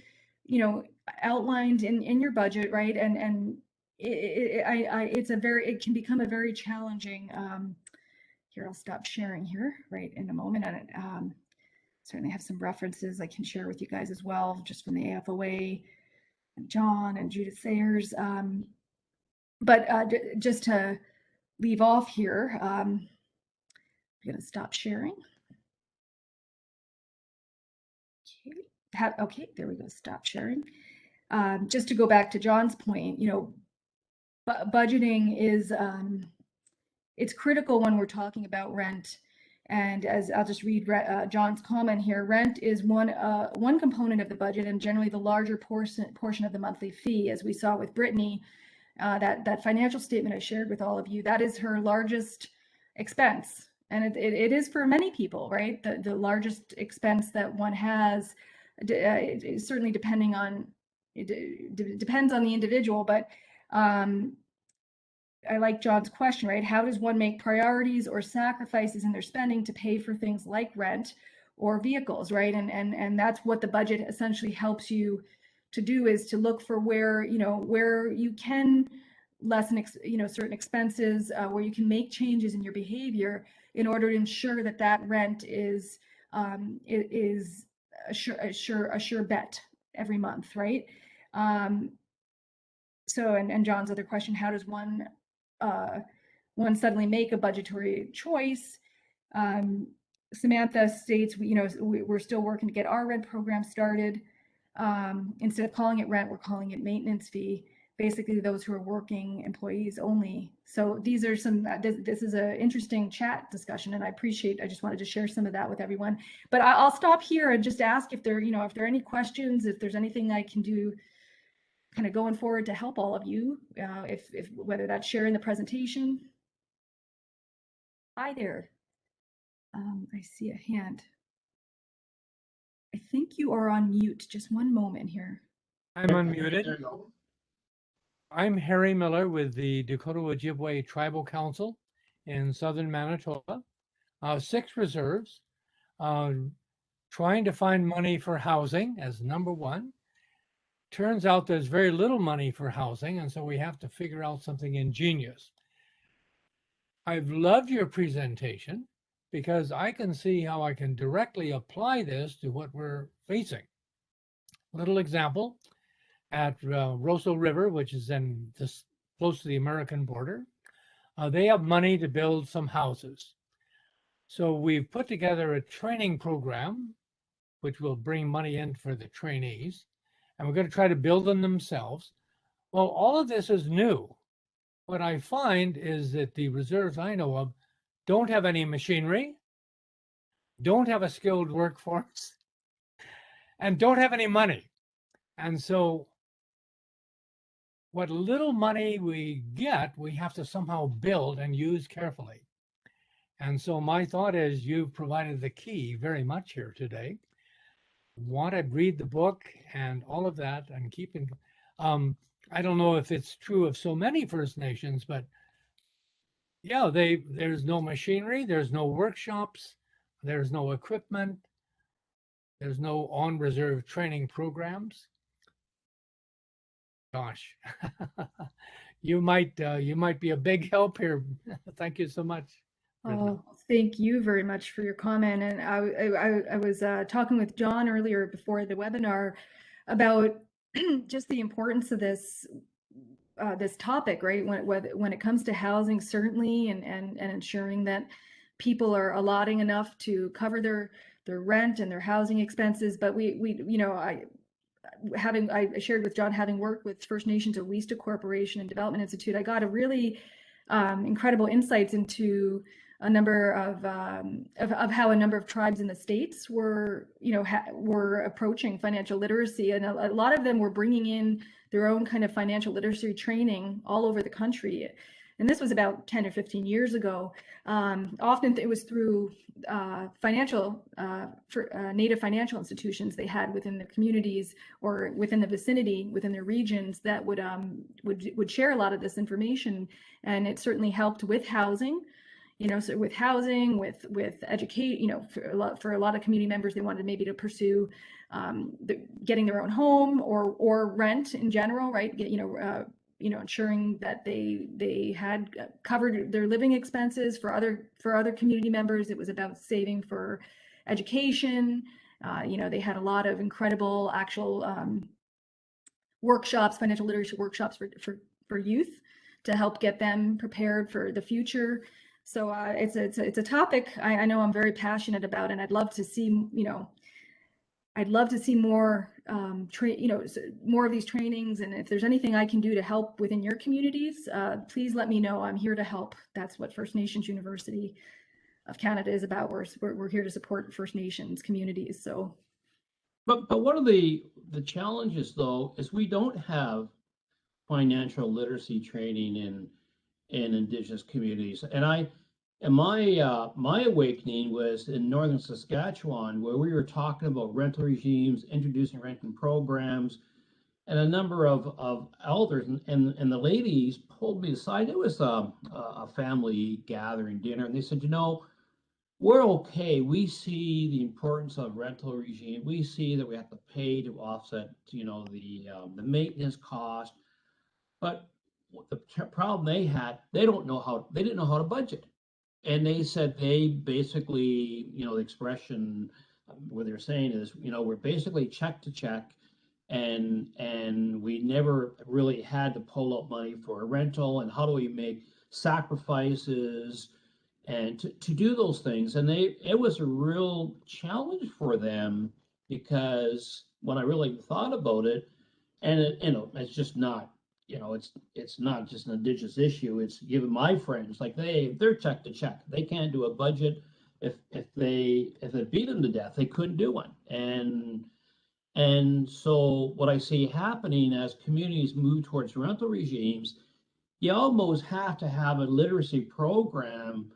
outlined in your budget, right, and it can become a very challenging. Here, I'll stop sharing here right in a moment, and certainly have some references I can share with you guys as well, just from the AFOA and John and Judith Sayers. But just to leave off here, I'm going to stop sharing. Okay, there we go. Stop sharing. Just to go back to John's point, budgeting is it's critical when we're talking about rent. And as I'll just read John's comment here, rent is one component of the budget and generally the larger portion of the monthly fee, as we saw with Brittany. That financial statement I shared with all of you, that is her largest expense. And it is for many people, right? The largest expense that one has, certainly depending on, it depends on the individual, but I like John's question, right? How does one make priorities or sacrifices in their spending to pay for things like rent or vehicles, right? And that's what the budget essentially helps you to do, is to look for where you can lessen, certain expenses, where you can make changes in your behavior in order to ensure that rent is a sure bet every month, right? So, and John's other question, how does one suddenly make a budgetary choice? Samantha states, we're still working to get our rent program started. Instead of calling it rent, we're calling it maintenance fee. Basically, those who are working employees only. So these are some. This is an interesting chat discussion, and I just wanted to share some of that with everyone. But I'll stop here and just ask if there are any questions, if there's anything I can do kind of going forward to help all of you, if whether that's sharing the presentation. Hi there. I see a hand. I think you are on mute. Just one moment here. I'm unmuted. I'm Harry Miller with the Dakota Ojibwe Tribal Council in southern Manitoba. 6 reserves, trying to find money for housing as number one. Turns out there's very little money for housing, and so we have to figure out something ingenious. I've loved your presentation because I can see how I can directly apply this to what we're facing. Little example, at Roseau River, which is close to the American border, they have money to build some houses. So we've put together a training program, which will bring money in for the trainees, and we're going to try to build them themselves. Well, all of this is new. What I find is that the reserves I know of don't have any machinery, don't have a skilled workforce, and don't have any money. And so what little money we get, we have to somehow build and use carefully. And so my thought is you've provided the key very much here today. Want to read the book and all of that and keeping, I don't know if it's true of so many First Nations, but yeah, there's no machinery, there's no workshops, there's no equipment, there's no on-reserve training programs. Gosh, you might be a big help here. Thank you so much. Oh, thank you very much for your comment. And I was talking with John earlier before the webinar about just the importance of this topic, right? When it comes to housing, certainly, and ensuring that people are allotting enough to cover their rent and their housing expenses. But I shared with John, having worked with First Nations Owista Corporation and Development Institute, I got a really incredible insights into a number of how a number of tribes in the States were approaching financial literacy, and a lot of them were bringing in their own kind of financial literacy training all over the country. and this was about 10 or 15 years ago. Often it was through Native financial institutions they had within the communities or within the vicinity, within their regions, that would share a lot of this information, and it certainly helped with housing. So with housing, with educate, for a lot of community members, they wanted maybe to pursue getting their own home or rent in general, right? Ensuring that they had covered their living expenses. For other community members, it was about saving for education. They had a lot of incredible actual workshops, financial literacy workshops for youth to help get them prepared for the future. So it's a topic I know I'm very passionate about, and I'd love to see more more of these trainings. And if there's anything I can do to help within your communities, please let me know. I'm here to help. That's what First Nations University of Canada is about. We're here to support First Nations communities. So, but one of the challenges though is we don't have financial literacy training in Indigenous communities. And my awakening was in northern Saskatchewan, where we were talking about rental regimes, introducing renting programs, and a number of elders and the ladies pulled me aside. It was a family gathering dinner, and they said, we're okay. We see the importance of rental regime. We see that we have to pay to offset, the maintenance cost, but the problem they had, they didn't know how to budget. And they said they basically, the expression what they're saying is, we're basically check to check, and we never really had to pull out money for a rental, and how do we make sacrifices and to do those things. And it was a real challenge for them, because when I really thought about it, and it's just not, it's not just an Indigenous issue. It's given my friends, like they're check to check. They can't do a budget. If it beat them to death, they couldn't do one. And so what I see happening as communities move towards rental regimes, you almost have to have a literacy program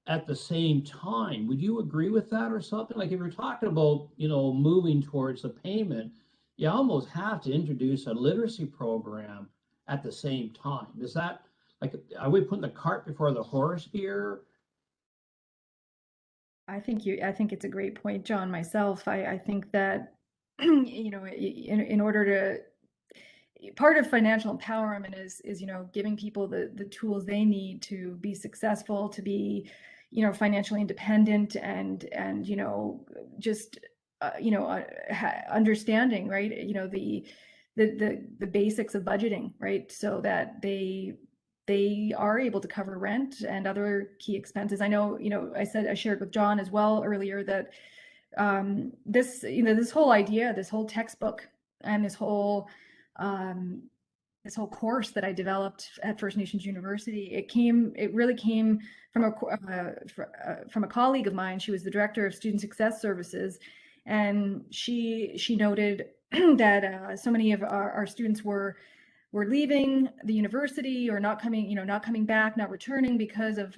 at the same time. Would you agree with that or something? Like if you're talking about, moving towards the payment, you almost have to introduce a literacy program at the same time. Is that are we putting the cart before the horse here? I think it's a great point, John. Myself, I think that in order to, part of financial empowerment is giving people the tools they need to be successful, to be financially independent, and just understanding, right, the basics of budgeting, right, so that they are able to cover rent and other key expenses. I know, I shared with John as well earlier that this whole idea, this whole textbook, and this whole course that I developed at First Nations University, it really came from a colleague of mine. She was the director of Student Success Services, and she noted that so many of our students were leaving the university, or not coming back, not returning, because of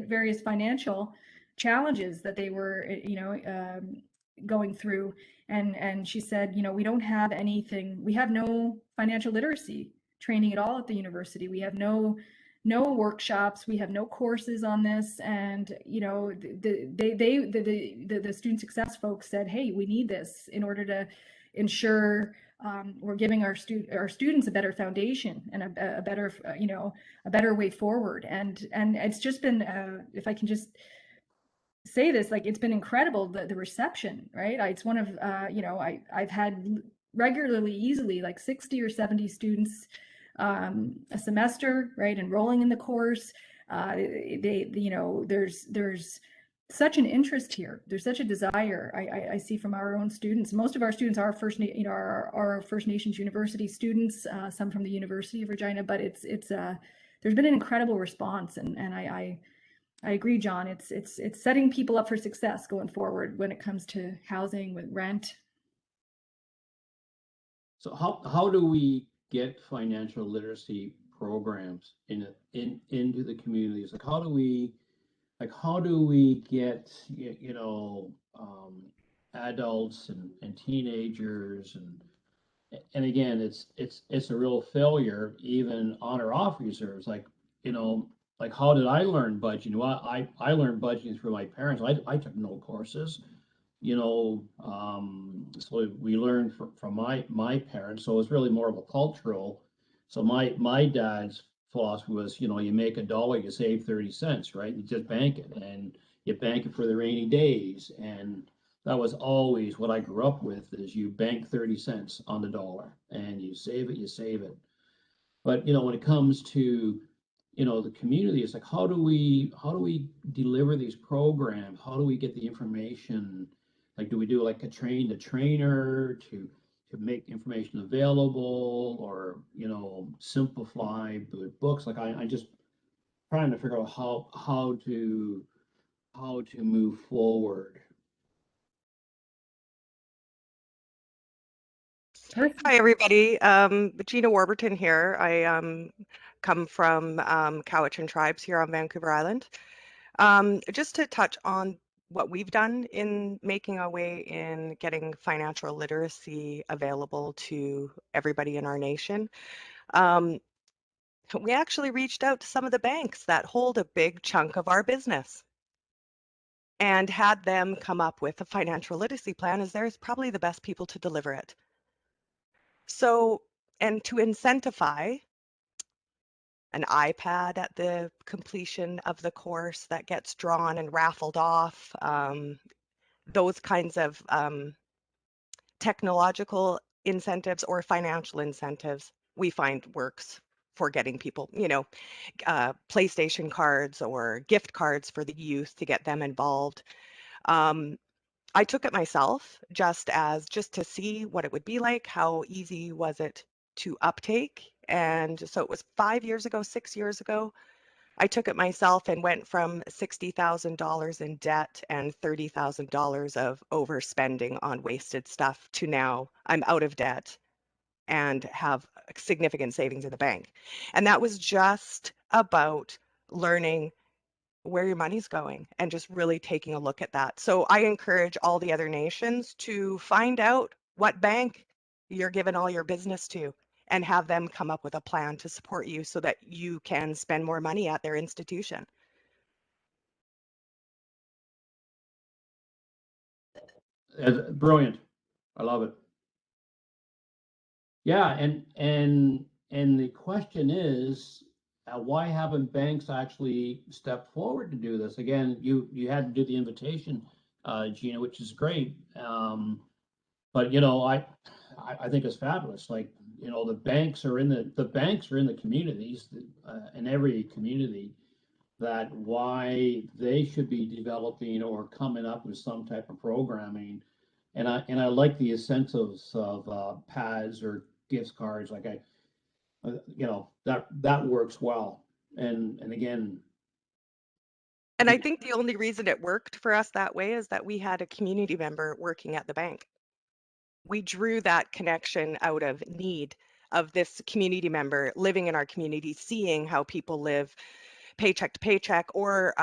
various financial challenges that they were going through. And she said, we don't have anything. We have no financial literacy training at all at the university. We have no workshops. We have no courses on this. And the student success folks said, hey, we need this in order to ensure we're giving our students a better foundation and a better way forward. And it's just been, if I can just say this, it's been incredible, the reception, right? It's one of I've had regularly, easily, 60 or 70 students a semester, right, enrolling in the course. There's such an interest here. There's such a desire. I see from our own students. Most of our students are First Nations University students, some from the University of Regina, but there's been an incredible response, and I agree, John. It's setting people up for success going forward when it comes to housing, with rent. So how do we get financial literacy programs into the communities? Like how do we get adults and teenagers and again, it's a real failure even on or off reserves. You know, like how did I learn budgeting? Well, I learned budgeting through my parents. I took no courses, so we learned from my parents. So it's really more of a cultural. So my dad's philosophy was, you make $1, you save 30 cents, right? You just bank it, and you bank it for the rainy days. And that was always what I grew up with: is you bank 30 cents on the dollar, and you save it, you save it. But when it comes to the community, it's like how do we deliver these programs? How do we get the information? Like, do we do like a train the trainer to make information available, or simplify the books? Like I just trying to figure out how to move forward. Perfect. Hi, everybody. Gina Warburton here. I come from Cowichan Tribes here on Vancouver Island. Just to touch on what we've done in making our way in getting financial literacy available to everybody in our nation. We actually reached out to some of the banks that hold a big chunk of our business and had them come up with a financial literacy plan, as they're probably the best people to deliver it. So, and to incentivize an iPad at the completion of the course that gets drawn and raffled off, those kinds of technological incentives or financial incentives we find works for getting people, PlayStation cards or gift cards for the youth to get them involved. I took it myself just to see what it would be like. How easy was it to uptake? And so it was 5 years ago, 6 years ago. I took it myself and went from $60,000 in debt and $30,000 of overspending on wasted stuff to now I'm out of debt and have significant savings in the bank. And that was just about learning where your money's going and just really taking a look at that. So I encourage all the other nations to find out what bank you're giving all your business to and have them come up with a plan to support you so that you can spend more money at their institution. Brilliant. I love it. Yeah, and the question is, why haven't banks actually stepped forward to do this? Again, you had to do the invitation, Gina, which is great. But I think it's fabulous. Like, the banks are in the communities, in every community, that why they should be developing or coming up with some type of programming. And I like the incentives of pads or gift cards. Like that works well. And again, And I think the only reason it worked for us that way is that we had a community member working at the bank. We drew that connection out of need of this community member living in our community, seeing how people live paycheck to paycheck. Or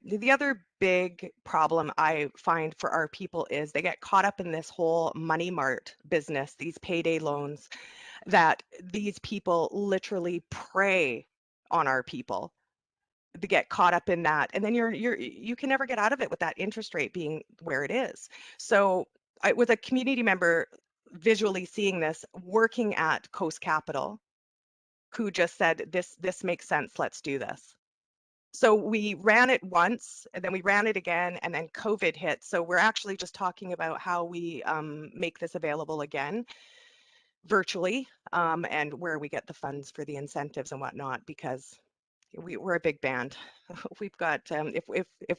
the other big problem I find for our people is they get caught up in this whole money mart business, these payday loans, that these people literally prey on our people to get caught up in that, and then you can never get out of it with that interest rate being where it is. So with a community member visually seeing this, working at Coast Capital, who just said this makes sense, let's do this. So we ran it once, and then we ran it again, and then COVID hit. So we're actually just talking about how we make this available again virtually, and where we get the funds for the incentives and whatnot, because we're a big band. We've got if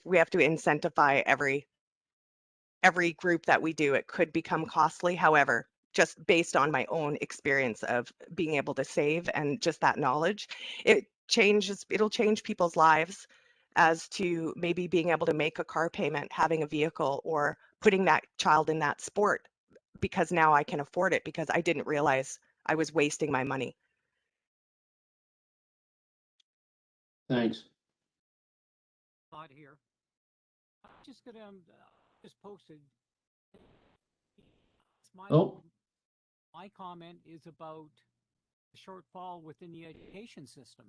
we have to incentivize every group that we do, it could become costly. However, just based on my own experience of being able to save and just that knowledge, it'll change people's lives as to maybe being able to make a car payment, having a vehicle, or putting that child in that sport because now I can afford it because I didn't realize I was wasting my money. Thanks. Thought here. I'm just gonna just posted. Oh. My comment is about the shortfall within the education system.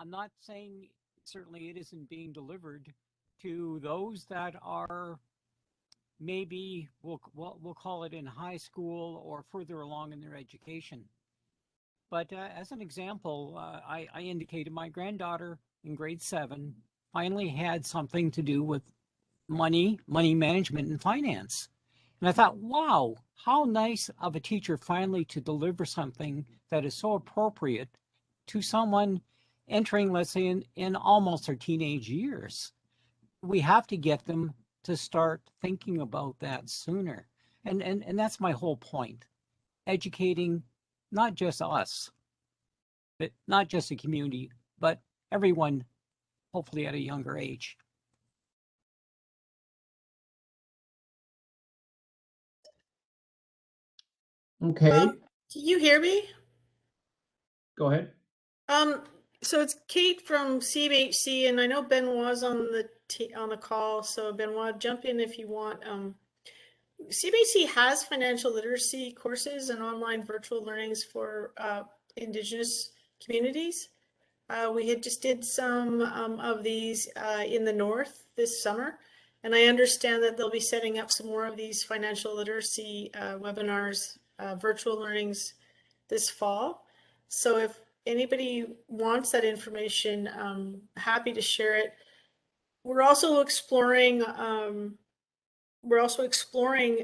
I'm not saying certainly it isn't being delivered to those that are maybe we'll call it in high school or further along in their education. But as an example, I indicated my granddaughter in grade 7 finally had something to do with money management and finance. And I thought, wow, how nice of a teacher finally to deliver something that is so appropriate to someone entering, let's say, in almost their teenage years. We have to get them to start thinking about that sooner. And that's my whole point. Educating not just us, but not just the community, but everyone, hopefully at a younger age. Okay. Can you hear me? Go ahead. So it's Kate from CMHC, and I know Benoit's on the call. So Benoit, jump in if you want. CMHC has financial literacy courses and online virtual learnings for Indigenous communities. We had just did some of these in the north this summer, and I understand that they'll be setting up some more of these financial literacy webinars, virtual learnings this fall. So if anybody wants that information, I'm happy to share it. We're also exploring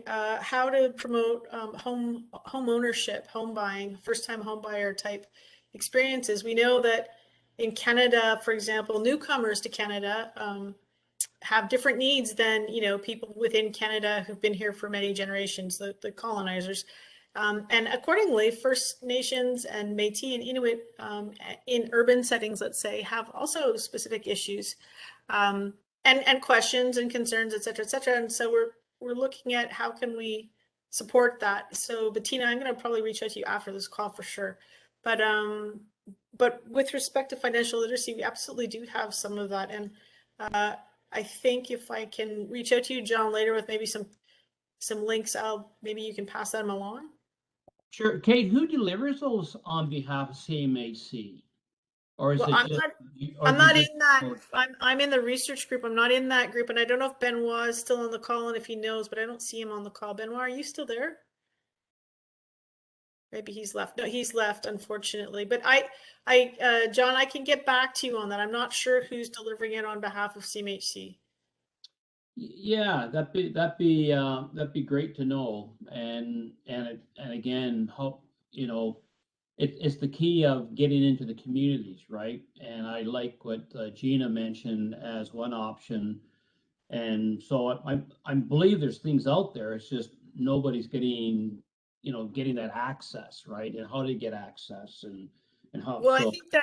how to promote home ownership, home buying, first-time home buyer type experiences. We know that in Canada, for example, newcomers to Canada have different needs than people within Canada who've been here for many generations, the colonizers. And accordingly, First Nations and Métis and Inuit in urban settings, let's say, have also specific issues and questions and concerns, et cetera, et cetera. And so we're looking at how can we support that. So Bettina, I'm going to probably reach out to you after this call for sure. But with respect to financial literacy, we absolutely do have some of that. And I think if I can reach out to you, John, later with maybe some links, maybe you can pass them along. Sure. Kate, who delivers those on behalf of CMHC? Or is Well, it I'm just, not in that. I'm in the research group. I'm not in that group, and I don't know if Benoit is still on the call and if he knows, but I don't see him on the call. Benoit, are you still there? Maybe he's left. No, he's left, unfortunately. But John, I can get back to you on that. I'm not sure who's delivering it on behalf of CMHC. Yeah, that'd be great to know. And again, hope it's the key of getting into the communities, right? And I like what Gina mentioned as one option. And so I believe there's things out there. It's just nobody's getting that access, right? And how to get access and how. Well, So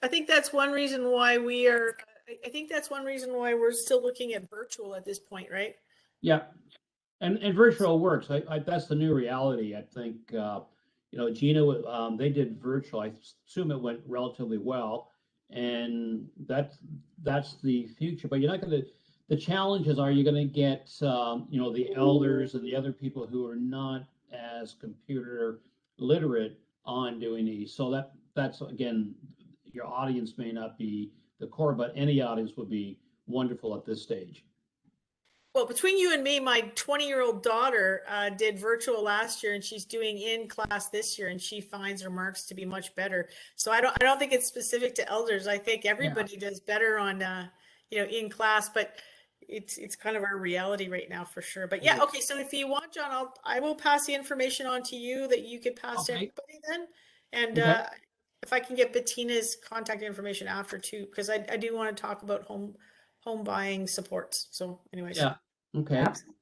I think that's one reason why I think that's one reason why we're still looking at virtual at this point, right? yeah, and virtual works. That's the new reality. I think Gina, they did virtual. I assume it went relatively well, and that's the future. But you're not going to. The challenge is, are you going to get the elders and the other people who are not as computer literate on doing these? So that's again, your audience may not be the core, but any audience would be wonderful at this stage. Well, between you and me, my 20-year-old daughter did virtual last year, and she's doing in class this year, and she finds her marks to be much better. So I don't think it's specific to elders. I think everybody does better on in class, but it's kind of our reality right now for sure. But yeah, okay. So if you want, John, I will pass the information on to you that you could pass to everybody then, and if I can get Bettina's contact information after too, because I do want to talk about home buying supports. So anyways. Yeah. Okay. Absolutely.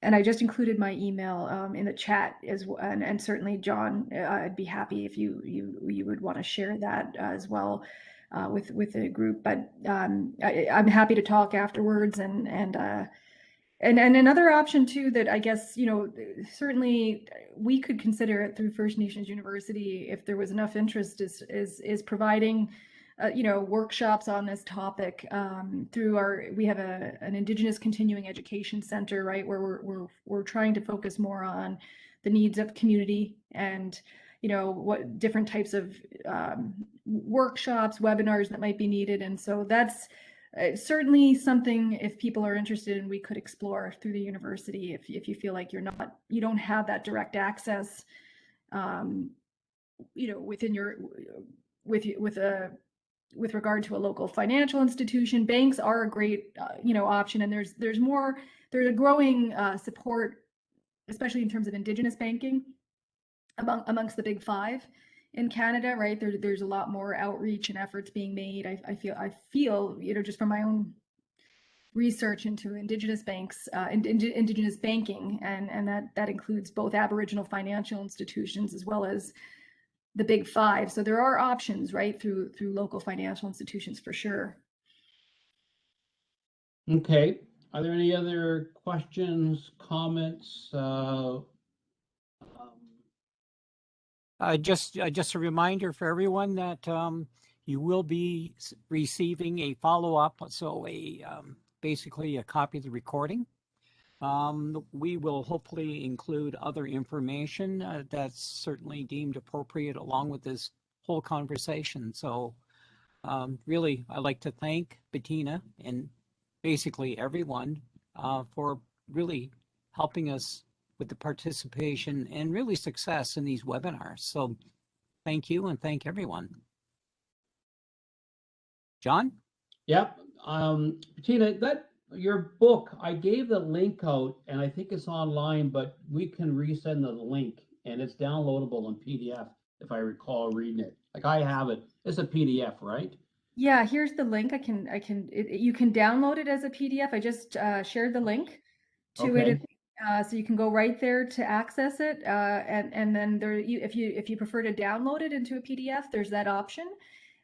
And I just included my email in the chat as well, and certainly John, I'd be happy if you would want to share that as well with the group. But I'm happy to talk afterwards, and another option too that I guess certainly we could consider it through First Nations University if there was enough interest is providing workshops on this topic through we have an Indigenous Continuing Education Center, right, where we're trying to focus more on the needs of community and what different types of workshops, webinars that might be needed. And so that's certainly something, if people are interested in, we could explore through the university if you feel like you don't have that direct access within your with regard to a local financial institution. Banks are a great option, and there's a growing support, especially in terms of Indigenous banking amongst the big five in Canada, right? There's a lot more outreach and efforts being made. I feel just from my own research into Indigenous banks, Indigenous banking, and that includes both Aboriginal financial institutions as well as the big five. So there are options, right, through local financial institutions for sure. Okay. Are there any other questions, comments? Just a reminder for everyone that you will be receiving a follow-up, so basically a copy of the recording. We will hopefully include other information that's certainly deemed appropriate along with this whole conversation. So really, I'd like to thank Bettina and basically everyone for really helping us with the participation and really success in these webinars. So thank you and thank everyone. John? Yep. Bettina, your book, I gave the link out and I think it's online, but we can resend the link and it's downloadable in PDF if I recall reading it. Like I have it. It's a PDF, right? Yeah, here's the link. You can download it as a PDF. I just shared the link to it. So you can go right there to access it, and then if you prefer to download it into a PDF, there's that option.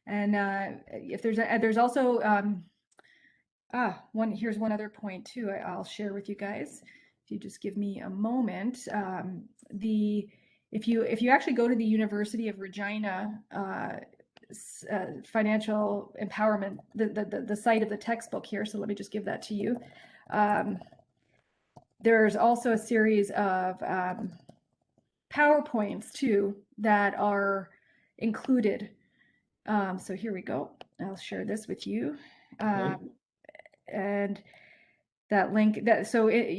And if there's also here's one other point too. I'll share with you guys. If you just give me a moment, if you actually go to the University of Regina financial empowerment, the site of the textbook here. So let me just give that to you. There's also a series of PowerPoints too that are included. So here we go. I'll share this with you. And that link essentially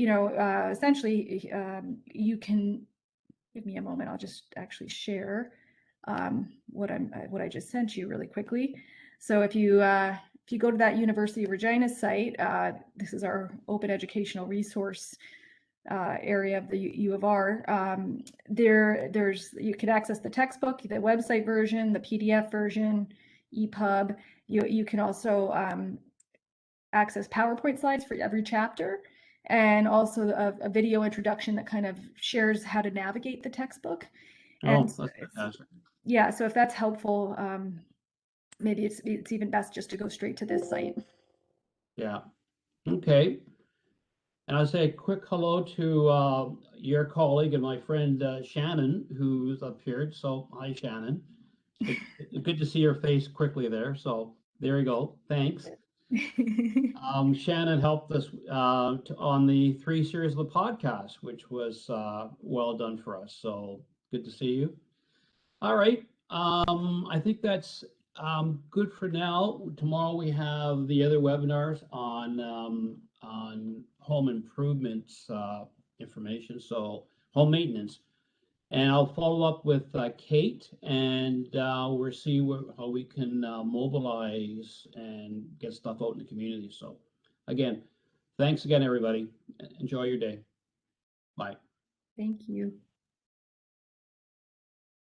you can give me a moment. I'll just actually share what I just sent you really quickly. So if you go to that University of Regina site, this is our open educational resource area of the U of R. You can access the textbook, the website version, the PDF version, EPUB. You can also access PowerPoint slides for every chapter, and also a video introduction that kind of shares how to navigate the textbook. And that's fantastic. Yeah, so if that's helpful, maybe it's even best just to go straight to this site. Yeah. Okay. And I'll say a quick hello to your colleague and my friend Shannon, who's appeared. So hi, Shannon. Good to see your face quickly there. So there you go. Thanks. Shannon helped us on the 3 series of the podcast, which was well done for us. So good to see you. All right. I think that's good for now. Tomorrow we have the other webinars on home improvements information, so home maintenance. And I'll follow up with Kate, and we'll see how we can mobilize and get stuff out in the community. So again, thanks again, everybody. Enjoy your day. Bye. Thank you.